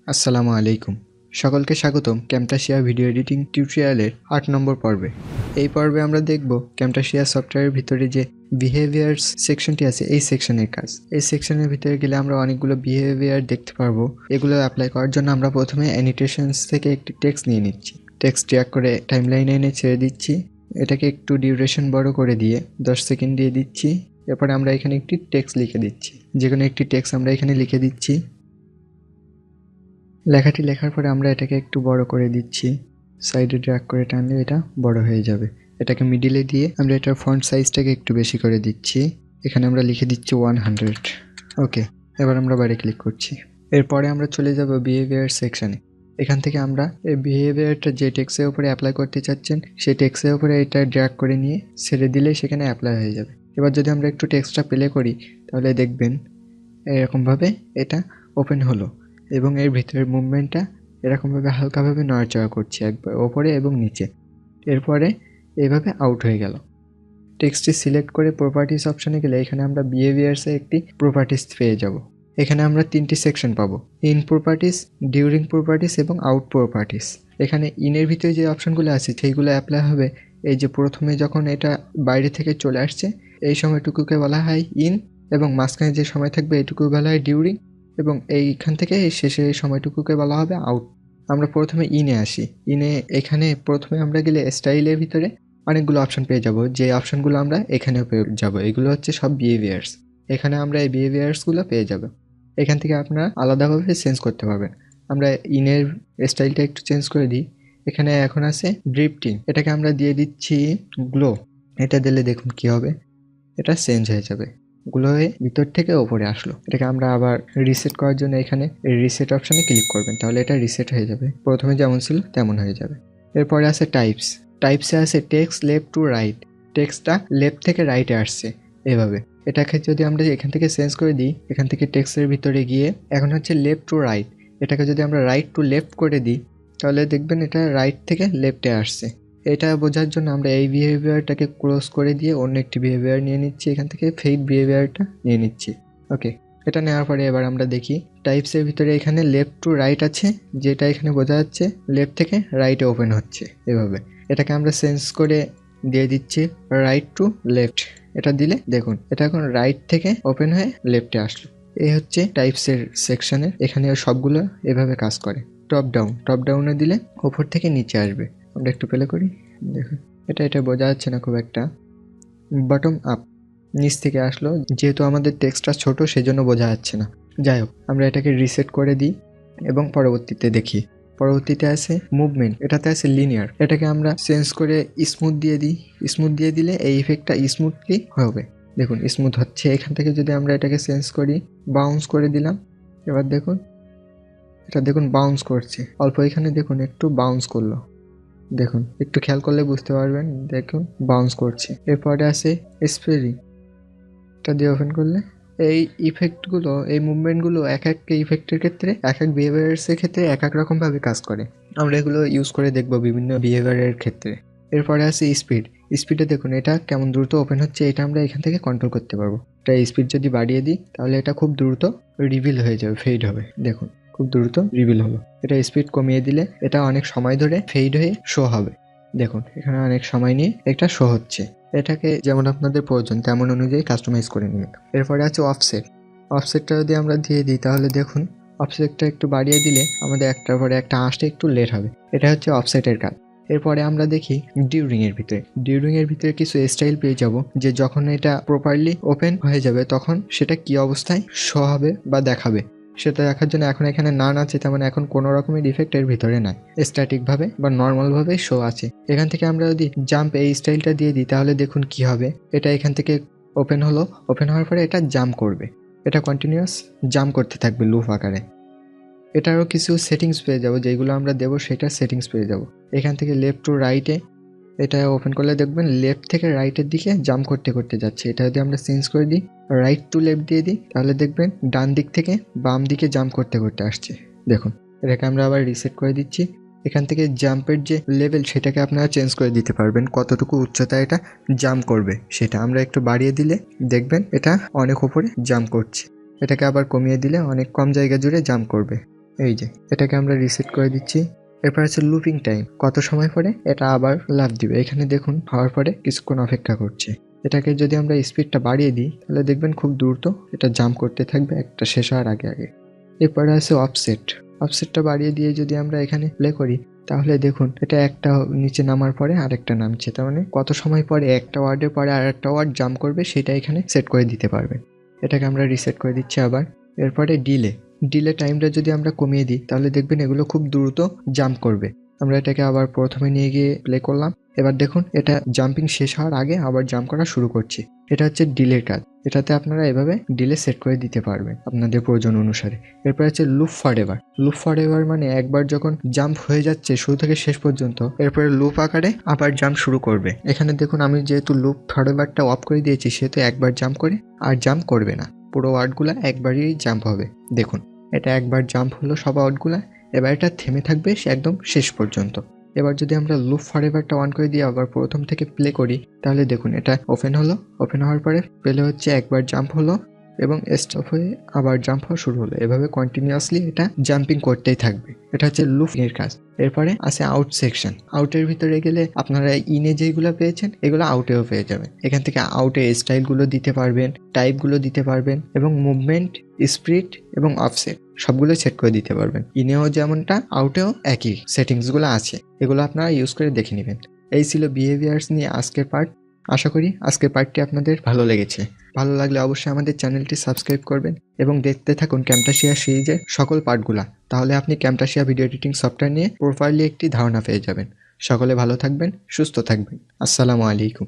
আসসালামু আলাইকুম। সকলকে স্বাগতম ক্যামটাসিয়া ভিডিও এডিটিং টিউটোরিয়ালের 8 নম্বর পর্বে। এই পর্বে আমরা দেখব ক্যামটাসিয়া সফটওয়্যারের ভিতরে যে বিহেভিয়ার্স সেকশনটি আছে এই সেকশনের কাজ। এই সেকশনের ভিতরে গেলে আমরা অনেকগুলো বিহেভিয়ার দেখতে পারবো। এগুলো অ্যাপ্লাই করার জন্য আমরা প্রথমে অ্যানিটেশনস থেকে একটি টেক্সট নিয়ে নিচ্ছি। টেক্সট ড্র্যাগ করে টাইমলাইনে এনে ছেড়ে দিচ্ছি। এটাকে একটু ডিউরেশন বড় করে দিয়ে 10 সেকেন্ড দিয়ে দিচ্ছি। এরপরে আমরা এখানে একটি টেক্সট লিখে দিচ্ছি। যে কোনো একটি টেক্সট আমরা এখানে লিখে দিচ্ছি। লেখাটি লেখার পরে আমরা এটাকে একটু বড় করে দিচ্ছি। সাইডে ড্র্যাগ করে টানলে এটা বড় হয়ে যাবে। এটাকে মিডিলে দিয়ে আমরা এটার ফন্ট সাইজটাকে একটু বেশি করে দিচ্ছি। এখানে আমরা লিখে দিচ্ছি 100। ওকে, এবার আমরা বাইরে ক্লিক করছি। এরপরে আমরা চলে যাব বিহেভিয়ার সেকশনে। এখান থেকে আমরা এই বিহেভিয়ারটা যে টেক্সটের উপরে অ্যাপ্লাই করতে চাচ্ছেন সেই টেক্সটের উপরে এটা ড্র্যাগ করে নিয়ে ছেড়ে দিলে সেখানে অ্যাপ্লাই হয়ে যাবে। এবার যদি আমরা একটু টেক্সটটা প্লে করি তাহলে দেখবেন এরকমভাবে এটা ওপেন হলো এবং এর ভিতরের মুভমেন্টটা এরকমভাবে হালকাভাবে নড়াচড়া করছে একবার ওপরে এবং নিচে। এরপরে এইভাবে আউট হয়ে গেল। টেক্সটটি সিলেক্ট করে প্রপার্টিস অপশনে গেলে এখানে আমরা বিহেভিয়ার্সে একটি প্রপার্টিস পেয়ে যাব। এখানে আমরা 3টি সেকশন পাবো: ইন প্রপার্টিস, ডিউরিং প্রপার্টিস এবং আউট প্রপার্টিস। এখানে ইনের ভিতরে যে অপশনগুলো আছে সেইগুলো অ্যাপ্লাই হবে এই যে প্রথমে যখন এটা বাইরে থেকে চলে আসছে এই সময়টুকুকে বলা হয় ইন, এবং মাঝখানে যে সময় থাকবে এটুকু বলা হয় ডিউরিং, এবং এইখান থেকে শেষের সময়টুকুকে বলা হবে আউট। আমরা প্রথমে ইনে আসি। ইনে এখানে প্রথমে আমরা গেলে স্টাইলের ভিতরে অনেকগুলো অপশন পেয়ে যাব, যে অপশনগুলো আমরা এখানেও পেয়ে যাব। এগুলো হচ্ছে সব বিহেভিয়ার্স। এখানে আমরা এই বিহেভিয়ার্সগুলো পেয়ে যাব। এখান থেকে আপনারা আলাদাভাবে চেঞ্জ করতে পারবেন। আমরা ইনের স্টাইলটা একটু চেঞ্জ করে দিই। এখানে এখন আছে ড্রিফটিং, এটাকে আমরা দিয়ে দিচ্ছি গ্লো। এটা দিলে দেখুন কি হবে, এটা চেঞ্জ হয়ে যাবে, গুলো হয়ে ভিতর থেকে ওপরে আসলো। এটাকে আমরা আবার রিসেট করার জন্য এখানে রিসেট অপশনে ক্লিক করবেন, তাহলে এটা রিসেট হয়ে যাবে, প্রথমে যেমন ছিল তেমন হয়ে যাবে। এরপরে আছে টাইপস। টাইপসে আছে টেক্সট লেফট টু রাইট। টেক্সটটা লেফট থেকে রাইটে আসছে এভাবে। এটাকে যদি আমরা এখান থেকে চেঞ্জ করে দিই, এখান থেকে টেক্সটের ভিতরে গিয়ে এখন হচ্ছে লেফট টু রাইট, এটাকে যদি আমরা রাইট টু লেফট করে দিই তাহলে দেখবেন এটা রাইট থেকে লেফটে আসছে। এটা বোঝার জন্য আমরা এই বিহেভিয়ারটাকে ক্লোজ করে দিয়ে অন্য একটি বিহেভিয়ার নিয়ে নিচ্ছি। এখান থেকে ফেক বিহেভিয়ারটা নিয়ে নিচ্ছি। ওকে, এটা নেওয়ার পরে এবার আমরা দেখি টাইপসের ভিতরে এখানে লেফট টু রাইট আছে, যেটা এখানে বোঝা যাচ্ছে লেফট থেকে রাইটে ওপেন হচ্ছে এভাবে। এটাকে আমরা চেঞ্জ করে দিয়ে দিচ্ছি রাইট টু লেফট। এটা দিলে দেখুন এটা এখন রাইট থেকে ওপেন হয়ে লেফটে আসলো। এই হচ্ছে টাইপসের সেকশনের, এখানে সবগুলো এভাবে কাজ করে। টপ ডাউন, টপ ডাউনে দিলে ওপর থেকে নিচে আসবে। আমরা একটু প্লে করি, দেখুন এটা বোঝা যাচ্ছে না খুব একটা। বটম আপ, নিচ থেকে আসলো, যেহেতু আমাদের টেক্সটটা ছোট সেজন্য বোঝা যাচ্ছে না। যাই হোক, আমরা এটাকে রিসেট করে দিই এবং পরবর্তীতে দেখি। পরবর্তীতে আছে মুভমেন্ট, এটাতে আছে লিনিয়ার। এটাকে আমরা চেঞ্জ করে স্মুথ দিয়ে দিই। স্মুথ দিয়ে দিলে এই ইফেক্টটা স্মুথলি হবে। দেখুন স্মুথ হচ্ছে। এখান থেকে যদি আমরা এটাকে চেঞ্জ করি, বাউন্স করে দিলাম, এবার দেখুন এটা দেখুন বাউন্স করছে অল্প। এখানে দেখুন একটু বাউন্স করলো, দেখুন একটু খেয়াল করলে বুঝতে পারবেন, দেখুন বাউন্স করছে। এরপরে আছে স্প্রেডিং, এটা দিয়ে ওপেন করলে এই ইফেক্টগুলো, এই মুভমেন্টগুলো এক এক ইফেক্টের ক্ষেত্রে এক এক বিহেভিয়ার্সের ক্ষেত্রে এক এক রকমভাবে কাজ করে। আমরা এগুলো ইউজ করে দেখব বিভিন্ন বিহেভিয়ারের ক্ষেত্রে। এরপরে আছে স্পিড। স্পিডে দেখুন এটা কেমন দ্রুত ওপেন হচ্ছে, এটা আমরা এখান থেকে কন্ট্রোল করতে পারবো। এটা স্পিড যদি বাড়িয়ে দিই তাহলে এটা খুব দ্রুত রিভিল হয়ে যাবে, ফেড হবে। দেখুন খুব দ্রুত রিভিল হলো। এটা স্পিড কমিয়ে দিলে এটা অনেক সময় ধরে ফেড হয়ে শো হবে। দেখুন এখানে অনেক সময় নিয়ে একটা শো হচ্ছে। এটাকে যেমন আপনাদের প্রয়োজন তেমন অনুযায়ী কাস্টমাইজ করে নেবেন। এরপরে আছে অফসেট। অফসেটটা যদি আমরা দিয়ে দিই তাহলে দেখুন অফসেটটা একটু বাড়িয়ে দিলে আমাদের একটার পরে একটা আসতে একটু লেট হবে। এটা হচ্ছে অফসেটের কাজ। এরপরে আমরা দেখি ডিউরিংয়ের ভিতরে। ডিউরিংয়ের ভিতরে কিছু স্টাইল পেয়ে যাব, যে যখন এটা প্রপারলি ওপেন হয়ে যাবে তখন সেটা কি অবস্থায় শো হবে বা দেখাবে সেটা দেখার জন্য এখন এখানে নান আছে, তেমন এখন কোনো রকমের ইফেক্ট এর ভিতরে নাই, স্ট্যাটিকভাবে বা নর্মালভাবে শো আছে। এখান থেকে আমরা যদি জাম্প এই স্টাইলটা দিয়ে দিই তাহলে দেখুন কি হবে। এটা এখান থেকে ওপেন হলো, ওপেন হওয়ার পরে এটা জাম্প করবে, এটা কন্টিনিউয়াস জাম্প করতে থাকবে লুপ আকারে। এটারও কিছু সেটিংস পেয়ে যাব, যেগুলো আমরা দেবো সেটার সেটিংস পেয়ে যাব। এখান থেকে লেফট টু রাইটে এটা ওপেন করলে দেখবেন লেফট থেকে রাইটের দিকে জাম্প করতে করতে যাচ্ছে। এটা যদি আমরা চেঞ্জ করে দিই, রাইট টু লেফট দিয়ে দিই, তাহলে দেখবেন ডান দিক থেকে বাম দিকে জাম্প করতে করতে আসছে। দেখুন এটাকে আমরা আবার রিসেট করে দিচ্ছি। এখান থেকে জাম্পের যে লেভেল সেটাকে আপনারা চেঞ্জ করে দিতে পারবেন, কতটুকু উচ্চতায় এটা জাম্প করবে সেটা আমরা একটু বাড়িয়ে দিলে দেখবেন এটা অনেক উপরে জাম্প করছে। এটাকে আবার কমিয়ে দিলে অনেক কম জায়গা জুড়ে জাম্প করবে। এই যে এটাকে আমরা রিসেট করে দিচ্ছি। এরপর আছে লুপিং টাইম, কত সময় পরে এটা আবার লাফ দিবে। এখানে দেখুন হওয়ার পরে কিছুক্ষণ অপেক্ষা করছে। এটাকে যদি আমরা স্পিডটা বাড়িয়ে দিই তাহলে দেখবেন খুব দ্রুত এটা জাম্প করতে থাকবে একটা শেষ হওয়ার আগে আগে। এরপরে আছে অফসেট, অফসেটটা বাড়িয়ে দিয়ে যদি আমরা এখানে প্লে করি তাহলে দেখুন এটা একটা নিচে নামার পরে আরেকটা নামছে, তার মানে কত সময় পরে একটা ওয়ার্ডের পরে আর একটা ওয়ার্ড জাম্প করবে সেটা এখানে সেট করে দিতে পারবেন। এটাকে আমরা রিসেট করে দিচ্ছি আবার। এরপরে ডিলে টাইমটা যদি আমরা কমিয়ে দিই তাহলে দেখবেন এগুলো খুব দ্রুত জাম্প করবে। আমরা এটাকে আবার প্রথমে নিয়ে গিয়ে প্লে করলাম। এবার দেখুন এটা জাম্পিং শেষ হওয়ার আগে আবার জাম্প করা শুরু করছে। এটা হচ্ছে ডিলের কাজ। এটাতে আপনারা এভাবে ডিলে সেট করে দিতে পারবেন আপনাদের প্রয়োজন অনুসারে। এরপর আছে লুপ ফরএভার। লুপ ফরএভার মানে একবার যখন জাম্প হয়ে যাচ্ছে শুরু থেকে শেষ পর্যন্ত, এরপরে লুপ আকারে আবার জাম্প শুরু করবে। এখানে দেখুন আমি যেহেতু লুপ ফরএভারটা অফ করে দিয়েছি সেহেতু একবার জাম্প করে আর জাম্প করবে না, পুরো ওয়ার্ডগুলো একবারই জাম্প হবে। দেখুন এটা একবার জাম্প হলো সব ওয়ার্ডগুলো, এবার এটা থেমে থাকবে একদম শেষ পর্যন্ত। এবার যদি আমরা লুপ ফরএভারটা অন করে দিয়ে আবার প্রথম থেকে প্লে করি তাহলে দেখুন এটা ওপেন হলো, ওপেন হওয়ার পরে প্লে হচ্ছে, একবার জাম্প হলো এবং স্টপ হয়ে আবার জাম্প হওয়া শুরু হলো। এভাবে কন্টিনিউয়াসলি এটা জাম্পিং করতেই থাকবে। এটা হচ্ছে লুপ এর কাজ। এরপরে আছে আউট সেকশন। আউটের ভিতরে গেলে আপনারা ইনে যেগুলো পেয়েছেন এগুলো আউটেও পেয়ে যাবেন। এখান থেকে আউটের স্টাইলগুলো দিতে পারবেন, টাইপগুলো দিতে পারবেন এবং মুভমেন্ট, স্পিড এবং অফসেট সবগুলো সেট করে দিতে পারবেন। ইনেও যেমনটা আউটেও একই সেটিংসগুলো আছে, এগুলো আপনারা ইউজ করে দেখে নেবেন। এই ছিল বিহেভিয়ার্স নিয়ে আজকের পার্ট। আশা করি আজকের পার্টটি আপনাদের ভালো লেগেছে। ভালো লাগলে অবশ্যই আমাদের চ্যানেলটি সাবস্ক্রাইব করবেন এবং দেখতে থাকুন ক্যামটাসিয়া সিরিজের সকল পার্টগুলা। তাহলে আপনি ক্যামটাসিয়া ভিডিও এডিটিং সফটওয়্যার নিয়ে প্রপারলি একটি ধারণা পেয়ে যাবেন। সকলে ভালো থাকবেন, সুস্থ থাকবেন। আসসালামু আলাইকুম।